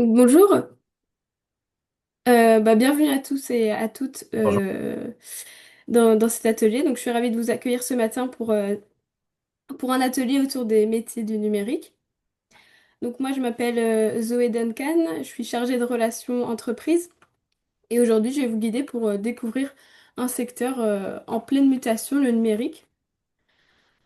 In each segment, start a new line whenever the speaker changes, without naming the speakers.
Bonjour, bienvenue à tous et à toutes
Bonjour.
dans cet atelier. Donc, je suis ravie de vous accueillir ce matin pour un atelier autour des métiers du numérique. Donc, moi, je m'appelle Zoé Duncan, je suis chargée de relations entreprises et aujourd'hui, je vais vous guider pour découvrir un secteur en pleine mutation, le numérique.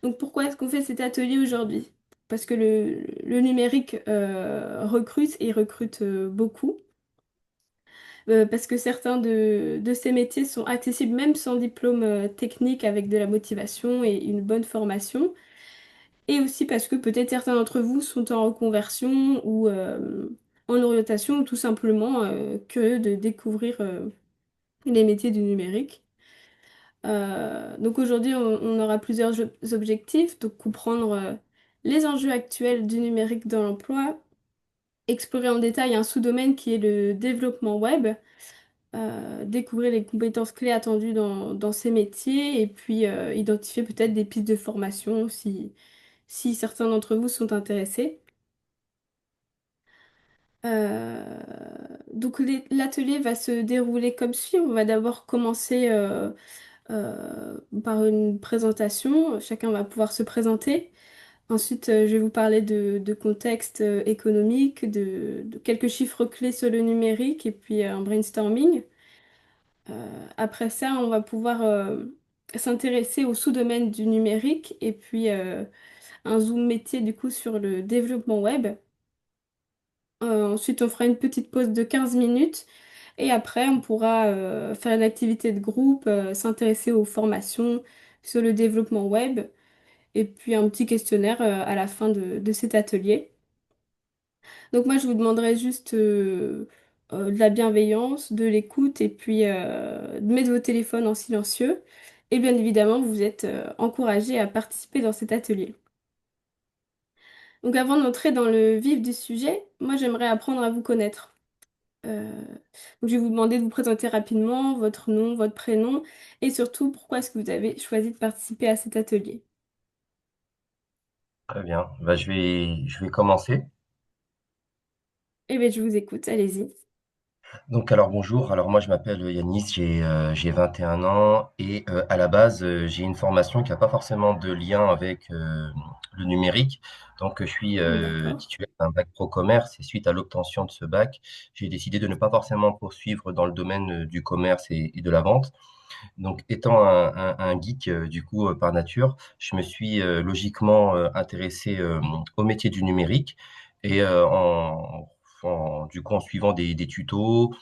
Donc, pourquoi est-ce qu'on fait cet atelier aujourd'hui? Parce que le numérique recrute et recrute beaucoup. Parce que certains de ces métiers sont accessibles même sans diplôme technique avec de la motivation et une bonne formation. Et aussi parce que peut-être certains d'entre vous sont en reconversion ou en orientation ou tout simplement curieux de découvrir les métiers du numérique. Donc aujourd'hui, on aura plusieurs objectifs, donc comprendre les enjeux actuels du numérique dans l'emploi, explorer en détail un sous-domaine qui est le développement web, découvrir les compétences clés attendues dans ces métiers et puis identifier peut-être des pistes de formation si certains d'entre vous sont intéressés. Euh, donc l'atelier va se dérouler comme suit. On va d'abord commencer par une présentation. Chacun va pouvoir se présenter. Ensuite, je vais vous parler de contexte économique, de quelques chiffres clés sur le numérique et puis un brainstorming. Après ça, on va pouvoir s'intéresser au sous-domaine du numérique et puis un zoom métier du coup sur le développement web. Ensuite, on fera une petite pause de 15 minutes et après, on pourra faire une activité de groupe, s'intéresser aux formations sur le développement web et puis un petit questionnaire à la fin de cet atelier. Donc moi, je vous demanderai juste de la bienveillance, de l'écoute et puis de mettre vos téléphones en silencieux. Et bien évidemment, vous êtes encouragés à participer dans cet atelier. Donc avant d'entrer dans le vif du sujet, moi, j'aimerais apprendre à vous connaître. Euh, donc je vais vous demander de vous présenter rapidement votre nom, votre prénom et surtout pourquoi est-ce que vous avez choisi de participer à cet atelier.
Très bien. Je vais commencer.
Eh bien, je vous écoute, allez-y.
Donc, alors bonjour. Alors moi, je m'appelle Yanis, j'ai 21 ans et à la base, j'ai une formation qui n'a pas forcément de lien avec le numérique. Donc, je suis
D'accord.
titulaire d'un bac pro commerce et suite à l'obtention de ce bac, j'ai décidé de ne pas forcément poursuivre dans le domaine du commerce et de la vente. Donc, étant un geek du coup par nature, je me suis logiquement intéressé au métier du numérique et du coup en suivant des tutos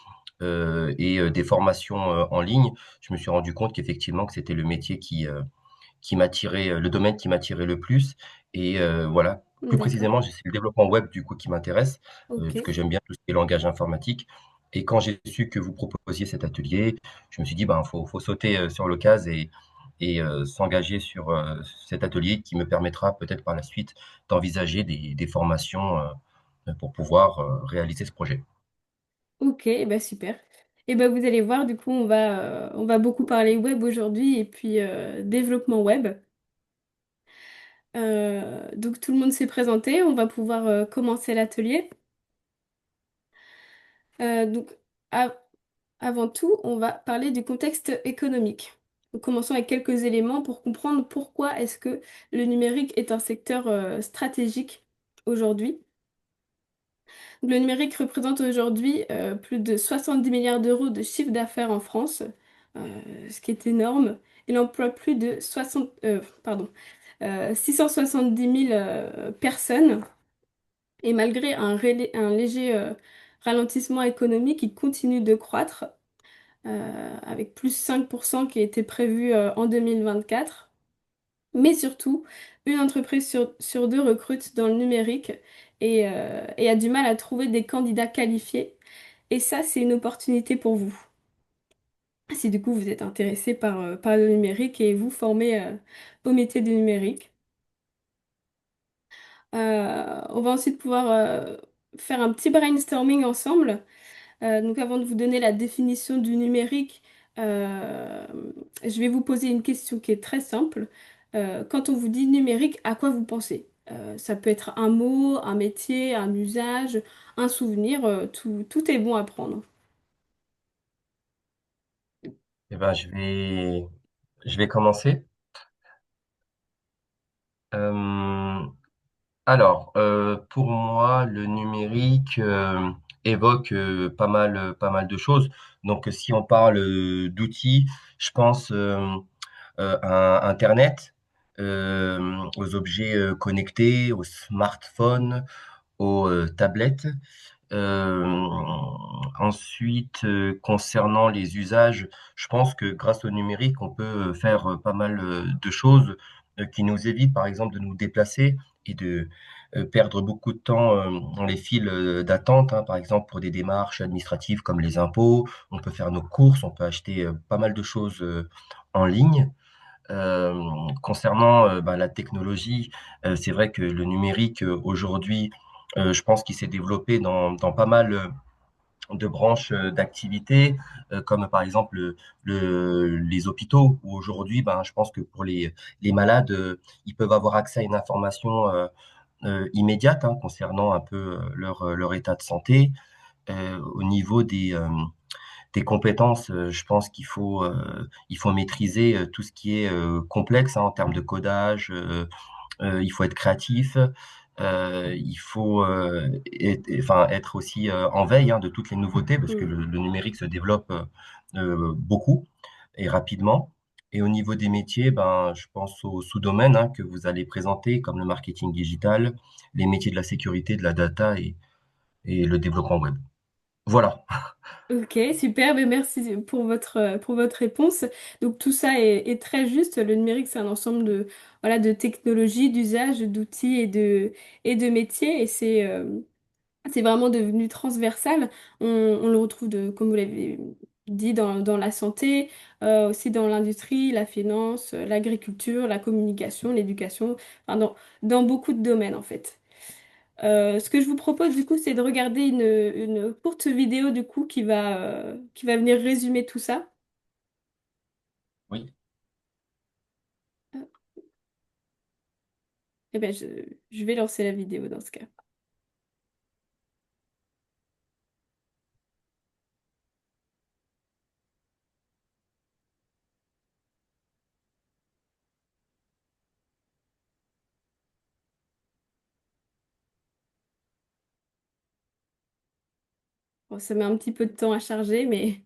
et des formations en ligne, je me suis rendu compte qu'effectivement que c'était le métier qui m'attirait, le domaine qui m'attirait le plus. Et voilà, plus
D'accord.
précisément, c'est le développement web du coup qui m'intéresse,
Ok.
parce que j'aime bien tout ce qui est langage informatique. Et quand j'ai su que vous proposiez cet atelier, je me suis dit, ben, faut sauter sur l'occasion et s'engager sur cet atelier qui me permettra peut-être par la suite d'envisager des formations pour pouvoir réaliser ce projet.
Ok, eh ben super. Et ben vous allez voir, du coup, on va beaucoup parler web aujourd'hui et puis développement web. Donc tout le monde s'est présenté, on va pouvoir commencer l'atelier. Donc a- avant tout, on va parler du contexte économique. Donc, commençons avec quelques éléments pour comprendre pourquoi est-ce que le numérique est un secteur stratégique aujourd'hui. Le numérique représente aujourd'hui plus de 70 milliards d'euros de chiffre d'affaires en France, ce qui est énorme. Il emploie plus de 670 000 personnes. Et malgré un léger ralentissement économique, il continue de croître, avec plus 5% qui a été prévu en 2024. Mais surtout, une entreprise sur deux recrute dans le numérique et a du mal à trouver des candidats qualifiés. Et ça, c'est une opportunité pour vous. Si du coup vous êtes intéressé par le numérique et vous formez au métier du numérique. On va ensuite pouvoir faire un petit brainstorming ensemble. Donc avant de vous donner la définition du numérique, euh, je vais vous poser une question qui est très simple. Quand on vous dit numérique, à quoi vous pensez? Ça peut être un mot, un métier, un usage, un souvenir, tout est bon à prendre.
Eh ben, je vais commencer. Euh, pour moi, le numérique évoque pas mal de choses. Donc, si on parle d'outils, je pense à Internet, aux objets connectés, aux smartphones, aux tablettes. Euh, Concernant les usages, je pense que grâce au numérique, on peut faire pas mal de choses qui nous évitent, par exemple, de nous déplacer et de perdre beaucoup de temps dans les files d'attente, hein, par exemple, pour des démarches administratives comme les impôts. On peut faire nos courses, on peut acheter pas mal de choses en ligne. Euh, Concernant la technologie, c'est vrai que le numérique aujourd'hui, je pense qu'il s'est développé dans pas mal de branches d'activité, comme par exemple les hôpitaux, où aujourd'hui, ben, je pense que pour les malades, ils peuvent avoir accès à une information immédiate hein, concernant un peu leur état de santé. Au niveau des compétences, je pense il faut maîtriser tout ce qui est complexe hein, en termes de codage. Il faut être créatif. Il faut être aussi en veille hein, de toutes les nouveautés parce que
Mm.
le numérique se développe beaucoup et rapidement. Et au niveau des métiers, ben, je pense aux sous-domaines hein, que vous allez présenter, comme le marketing digital, les métiers de la sécurité, de la data et le développement web. Voilà.
Ok, super, ben merci pour votre réponse. Donc tout ça est très juste. Le numérique, c'est un ensemble de, voilà, de technologies, d'usages, d'outils et de métiers. Et c'est vraiment devenu transversal. On le retrouve, comme vous l'avez dit, dans la santé, aussi dans l'industrie, la finance, l'agriculture, la communication, l'éducation, enfin, dans beaucoup de domaines en fait. Ce que je vous propose du coup, c'est de regarder une courte vidéo du coup qui va venir résumer tout ça.
Oui.
Eh bien, je vais lancer la vidéo dans ce cas. Bon, ça met un petit peu de temps à charger, mais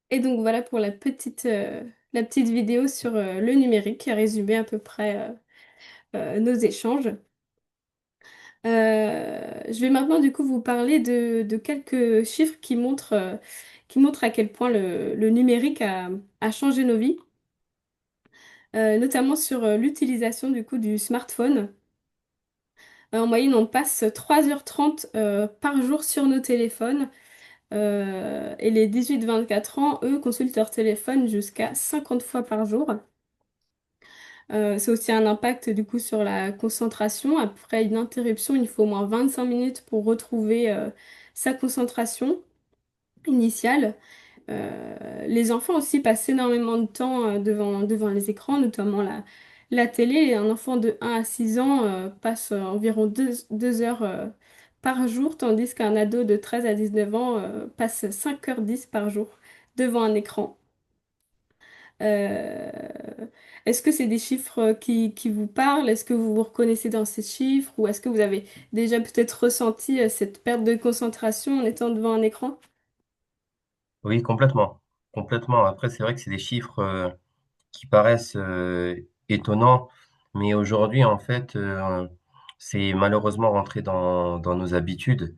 Et donc voilà pour la petite vidéo sur le numérique qui a résumé à peu près nos échanges. Je vais maintenant du coup vous parler de quelques chiffres qui montrent à quel point le numérique a changé nos vies, notamment sur l'utilisation du coup du smartphone. En moyenne, on passe 3h30 par jour sur nos téléphones. Et les 18-24 ans, eux, consultent leur téléphone jusqu'à 50 fois par jour. C'est aussi un impact du coup sur la concentration. Après une interruption, il faut au moins 25 minutes pour retrouver sa concentration initiale. Les enfants aussi passent énormément de temps devant les écrans, notamment la télé. Un enfant de 1 à 6 ans passe environ 2 heures par jour, tandis qu'un ado de 13 à 19 ans passe 5h10 par jour devant un écran. Euh, Est-ce que c'est des chiffres qui vous parlent? Est-ce que vous vous reconnaissez dans ces chiffres? Ou est-ce que vous avez déjà peut-être ressenti cette perte de concentration en étant devant un écran?
Oui, complètement. Complètement. Après, c'est vrai que c'est des chiffres qui paraissent étonnants, mais aujourd'hui, en fait, c'est malheureusement rentré dans nos habitudes.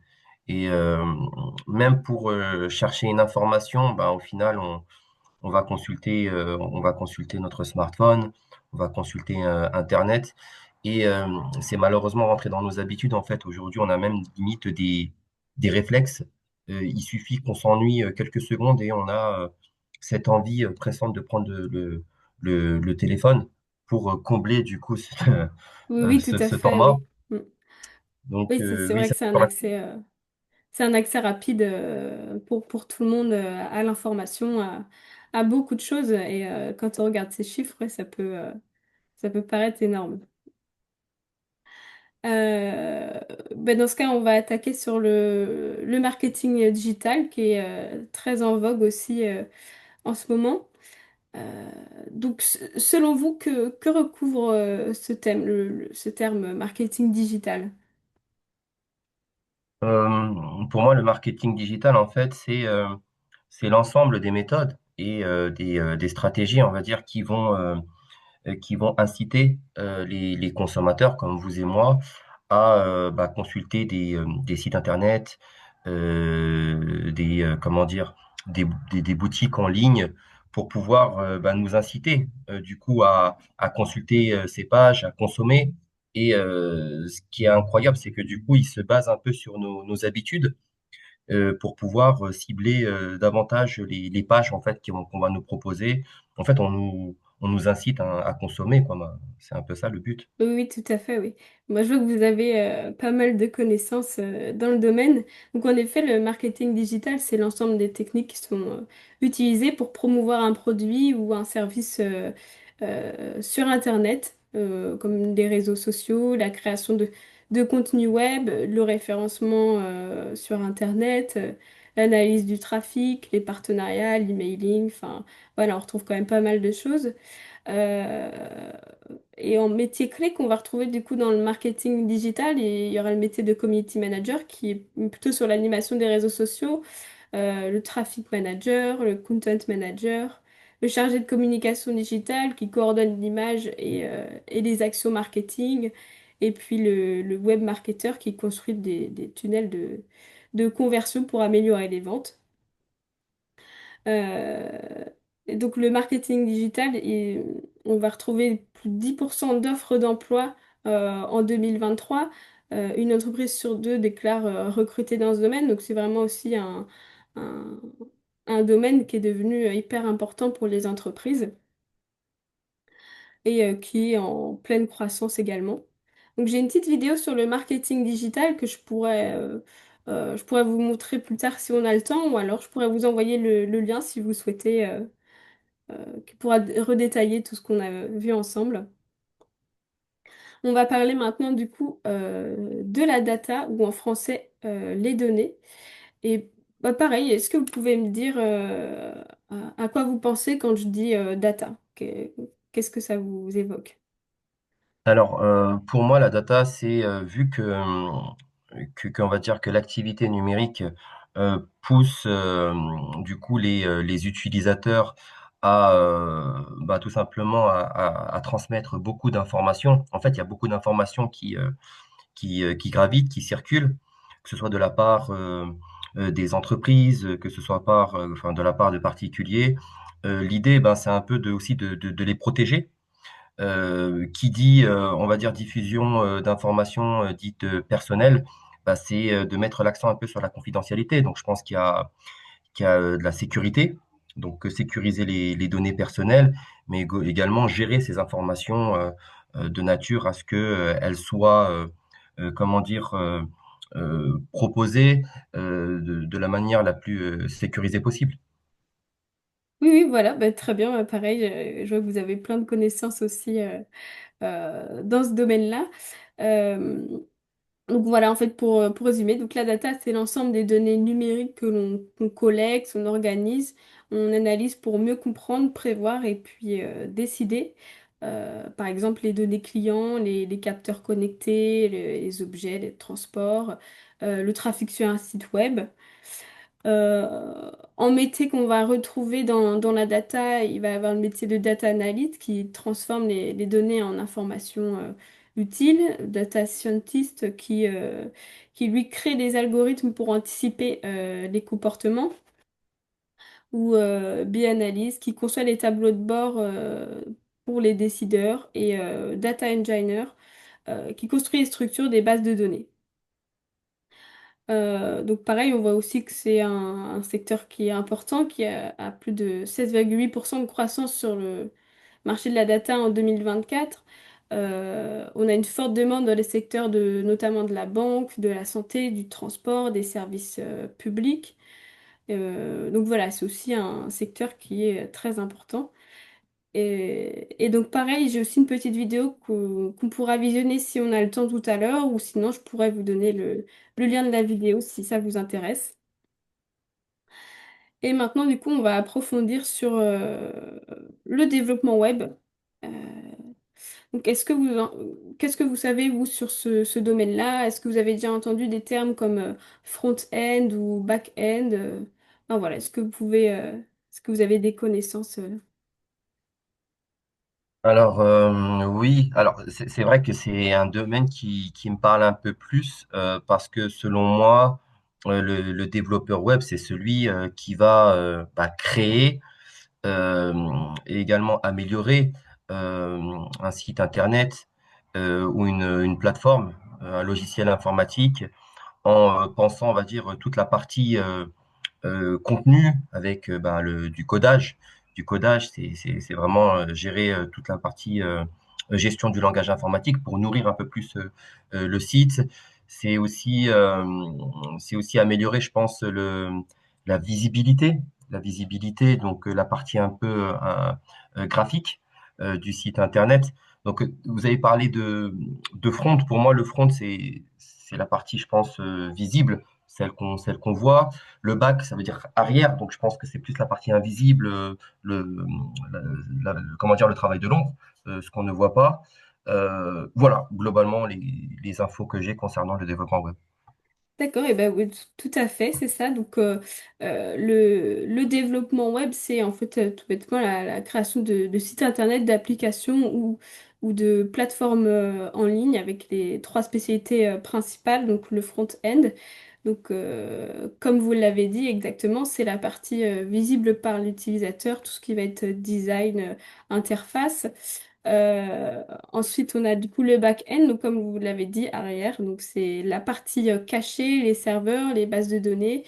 Et même pour chercher une information, ben, au final, on va consulter notre smartphone, on va consulter Internet. Et c'est malheureusement rentré dans nos habitudes. En fait, aujourd'hui, on a même limite des réflexes. Il suffit qu'on s'ennuie quelques secondes et on a cette envie pressante de prendre le téléphone pour combler du coup
Oui, oui, tout à
ce temps
fait,
mort.
oui. Mm.
Donc
Oui, c'est
oui,
vrai que
ça me rappelle.
c'est un accès rapide pour tout le monde à l'information, à beaucoup de choses. Et quand on regarde ces chiffres, ouais, ça peut paraître énorme. Euh, ben dans ce cas, on va attaquer sur le marketing digital qui est très en vogue aussi en ce moment. Euh, donc, selon vous, que recouvre ce thème, ce terme marketing digital?
Pour moi, le marketing digital, en fait, c'est l'ensemble des méthodes et des stratégies, on va dire, qui vont inciter les consommateurs comme vous et moi à bah, consulter des sites internet, comment dire, des boutiques en ligne pour pouvoir bah, nous inciter du coup à consulter ces pages, à consommer. Et ce qui est incroyable, c'est que du coup, ils se basent un peu sur nos habitudes pour pouvoir cibler davantage les pages en fait qu'on va nous proposer. En fait, on nous incite à consommer, quoi. C'est un peu ça le but.
Oui, oui, tout à fait, oui. Moi, je vois que vous avez pas mal de connaissances dans le domaine. Donc, en effet, le marketing digital, c'est l'ensemble des techniques qui sont utilisées pour promouvoir un produit ou un service sur Internet, comme les réseaux sociaux, la création de contenus web, le référencement sur Internet, l'analyse du trafic, les partenariats, l'emailing, enfin, voilà, on retrouve quand même pas mal de choses. Euh, et en métier clé qu'on va retrouver du coup dans le marketing digital, il y aura le métier de community manager qui est plutôt sur l'animation des réseaux sociaux, le traffic manager, le content manager, le chargé de communication digitale qui coordonne l'image et les actions marketing, et puis le web marketer qui construit des tunnels de conversion pour améliorer les ventes. Et donc le marketing digital, on va retrouver plus de 10% d'offres d'emploi en 2023. Une entreprise sur deux déclare recruter dans ce domaine. Donc c'est vraiment aussi un, un domaine qui est devenu hyper important pour les entreprises et qui est en pleine croissance également. Donc j'ai une petite vidéo sur le marketing digital que je pourrais vous montrer plus tard si on a le temps, ou alors je pourrais vous envoyer le lien si vous souhaitez. Qui pourra redétailler tout ce qu'on a vu ensemble. On va parler maintenant du coup de la data, ou en français les données. Et bah, pareil, est-ce que vous pouvez me dire à quoi vous pensez quand je dis data? Qu'est-ce que ça vous évoque?
Alors, pour moi, la data, c'est vu qu'on va dire que l'activité numérique pousse du coup les utilisateurs à tout simplement à transmettre beaucoup d'informations. En fait, il y a beaucoup d'informations qui gravitent, qui circulent, que ce soit de la part des entreprises, que ce soit enfin, de la part de particuliers. L'idée, ben, c'est un peu aussi de les protéger. Qui dit, on va dire, diffusion d'informations dites personnelles, bah, c'est de mettre l'accent un peu sur la confidentialité. Donc, je pense qu'il y a de la sécurité, donc sécuriser les données personnelles, mais également gérer ces informations de nature à ce que elles soient, comment dire, proposées de la manière la plus sécurisée possible.
Oui, oui, voilà, bah, très bien, pareil, je vois que vous avez plein de connaissances aussi dans ce domaine-là. Euh, donc voilà, en fait, pour résumer, donc la data, c'est l'ensemble des données numériques que qu'on collecte, on organise, on analyse pour mieux comprendre, prévoir et puis décider. Par exemple, les données clients, les capteurs connectés, les objets, les transports, le trafic sur un site web. En métier qu'on va retrouver dans la data, il va y avoir le métier de data analyst qui transforme les données en informations utiles, data scientist qui lui crée des algorithmes pour anticiper les comportements, ou B-analyst qui conçoit les tableaux de bord pour les décideurs, et data engineer qui construit et structure des bases de données. Donc pareil, on voit aussi que c'est un secteur qui est important, qui a plus de 16,8% de croissance sur le marché de la data en 2024. On a une forte demande dans les secteurs notamment de la banque, de la santé, du transport, des services publics. Donc voilà, c'est aussi un secteur qui est très important. Et donc pareil, j'ai aussi une petite vidéo qu'on pourra visionner si on a le temps tout à l'heure, ou sinon je pourrais vous donner le lien de la vidéo si ça vous intéresse. Et maintenant, du coup, on va approfondir sur le développement web. Euh, donc, qu'est-ce que vous savez, vous, sur ce domaine-là? Est-ce que vous avez déjà entendu des termes comme front-end ou back-end? Enfin, voilà, est-ce que vous avez des connaissances?
Alors oui, alors c'est vrai que c'est un domaine qui me parle un peu plus parce que selon moi, le développeur web, c'est celui qui va créer et également améliorer un site internet ou une plateforme, un logiciel informatique en pensant, on va dire, toute la partie contenu avec du codage. Du codage, c'est vraiment gérer toute la partie gestion du langage informatique pour nourrir un peu plus le site. C'est aussi, euh, c'est aussi améliorer, je pense, la visibilité. La visibilité, donc la partie un peu graphique du site internet. Donc, vous avez parlé de front. Pour moi, le front, c'est la partie, je pense, visible, celle qu'on voit. Le back, ça veut dire arrière, donc je pense que c'est plus la partie invisible, le, comment dire, le travail de l'ombre, ce qu'on ne voit pas. Voilà, globalement, les infos que j'ai concernant le développement web.
D'accord, et ben oui, tout à fait, c'est ça. Donc le développement web, c'est en fait tout bêtement la création de sites internet, d'applications ou de plateformes en ligne avec les trois spécialités principales, donc le front-end. Donc comme vous l'avez dit exactement, c'est la partie visible par l'utilisateur, tout ce qui va être design, interface. Euh, Ensuite, on a du coup le back-end, donc comme vous l'avez dit, arrière. Donc c'est la partie cachée, les serveurs, les bases de données.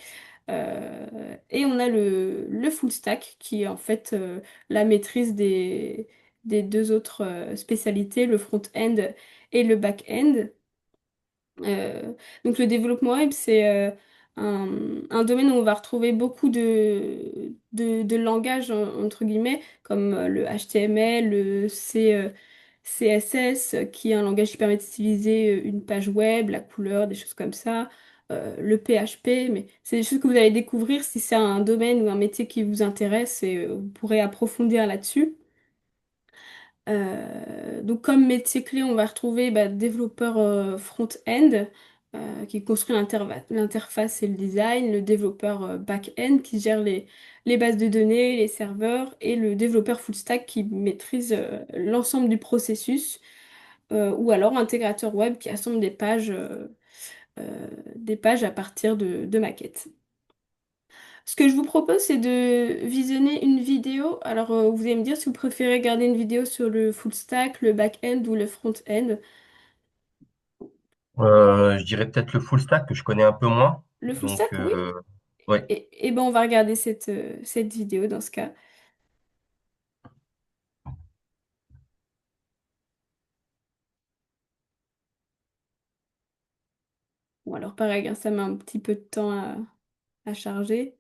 Et on a le full stack qui est en fait la maîtrise des deux autres spécialités, le front-end et le back-end. Donc le développement web, c'est un domaine où on va retrouver beaucoup de langages, entre guillemets, comme le HTML, CSS, qui est un langage qui permet d'utiliser une page web, la couleur, des choses comme ça, le PHP, mais c'est des choses que vous allez découvrir si c'est un domaine ou un métier qui vous intéresse, et vous pourrez approfondir là-dessus. Donc comme métier clé, on va retrouver développeur front-end. qui construit l'interface et le design, le développeur back-end qui gère les bases de données, les serveurs, et le développeur full stack qui maîtrise l'ensemble du processus, ou alors intégrateur web qui assemble des pages à partir de maquettes. Ce que je vous propose, c'est de visionner une vidéo. Alors, vous allez me dire si vous préférez regarder une vidéo sur le full stack, le back-end ou le front-end.
Je dirais peut-être le full stack que je connais un peu moins.
Le full
Donc,
stack, oui.
ouais.
Et ben, on va regarder cette vidéo dans ce cas. Bon, alors pareil, hein, ça met un petit peu de temps à charger.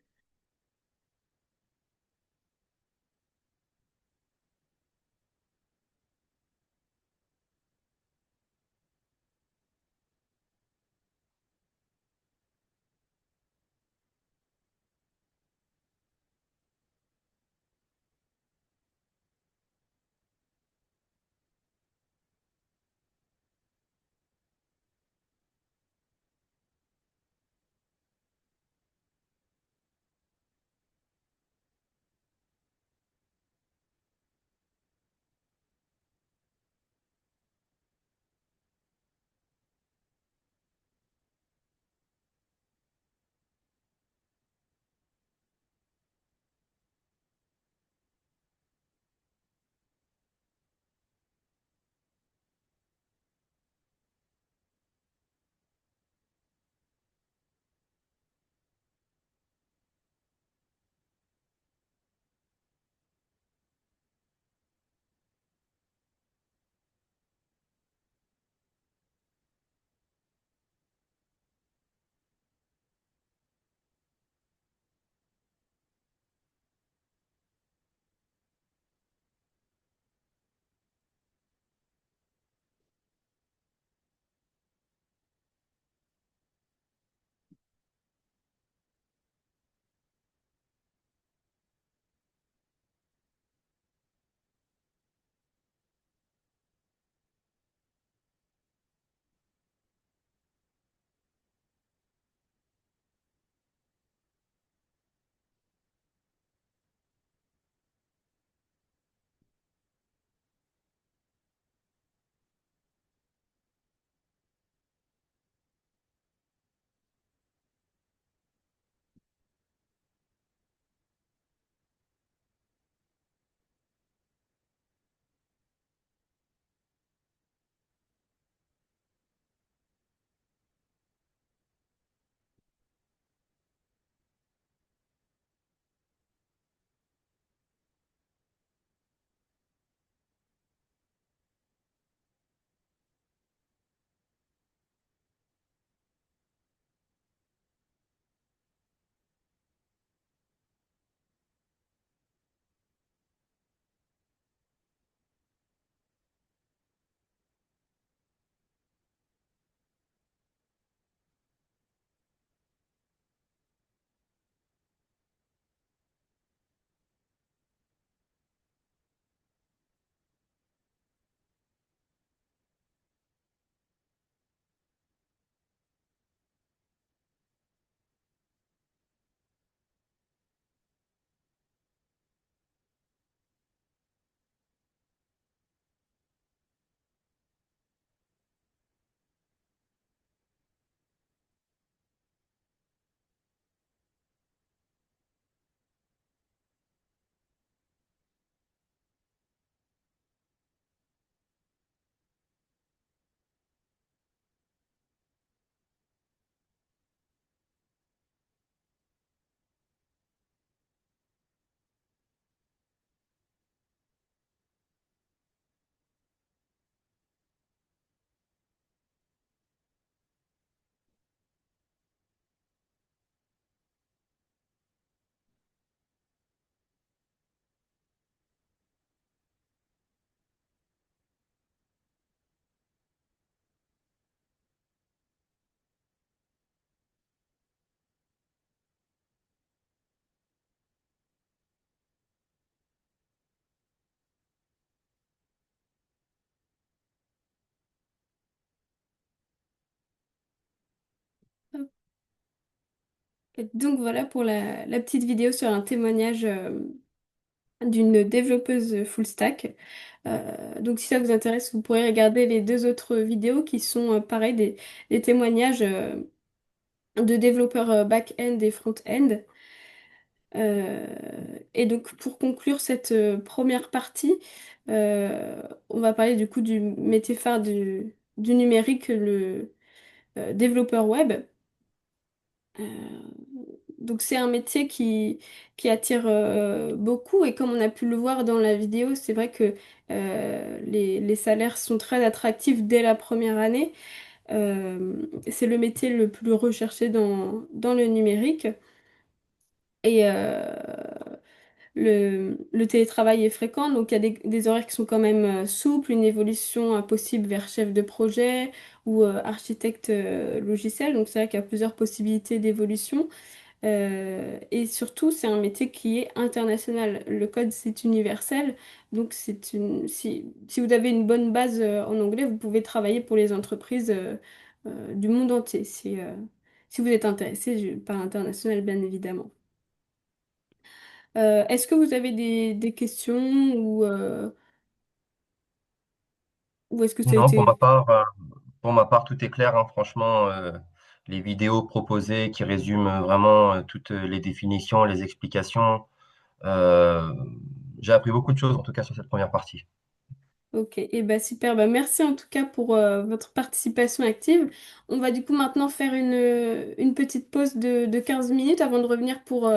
Et donc voilà pour la petite vidéo sur un témoignage d'une développeuse full stack. Donc si ça vous intéresse, vous pourrez regarder les deux autres vidéos qui sont pareil des témoignages de développeurs back-end et front-end. Euh, et donc pour conclure cette première partie, on va parler du coup du métier phare du numérique, le développeur web. Euh, donc c'est un métier qui attire beaucoup et comme on a pu le voir dans la vidéo, c'est vrai que les salaires sont très attractifs dès la première année. C'est le métier le plus recherché dans le numérique et le télétravail est fréquent, donc il y a des horaires qui sont quand même souples, une évolution possible vers chef de projet ou architecte logiciel, donc c'est vrai qu'il y a plusieurs possibilités d'évolution. Et surtout, c'est un métier qui est international. Le code, c'est universel. Donc, si vous avez une bonne base en anglais, vous pouvez travailler pour les entreprises du monde entier. Si vous êtes intéressé par l'international, bien évidemment. Est-ce que vous avez des questions ou est-ce que ça a
Non,
été...
pour ma part, tout est clair, hein. Franchement, les vidéos proposées qui résument vraiment toutes les définitions, les explications, euh, j'ai appris beaucoup de choses, en tout cas sur cette première partie.
Ok, et bah super, bah merci en tout cas pour votre participation active. On va du coup maintenant faire une petite pause de 15 minutes avant de revenir pour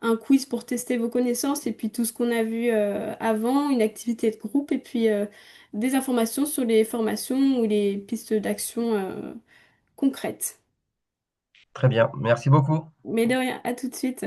un quiz pour tester vos connaissances et puis tout ce qu'on a vu avant, une activité de groupe et puis des informations sur les formations ou les pistes d'action concrètes.
Très bien, merci beaucoup.
Mais de rien, à tout de suite.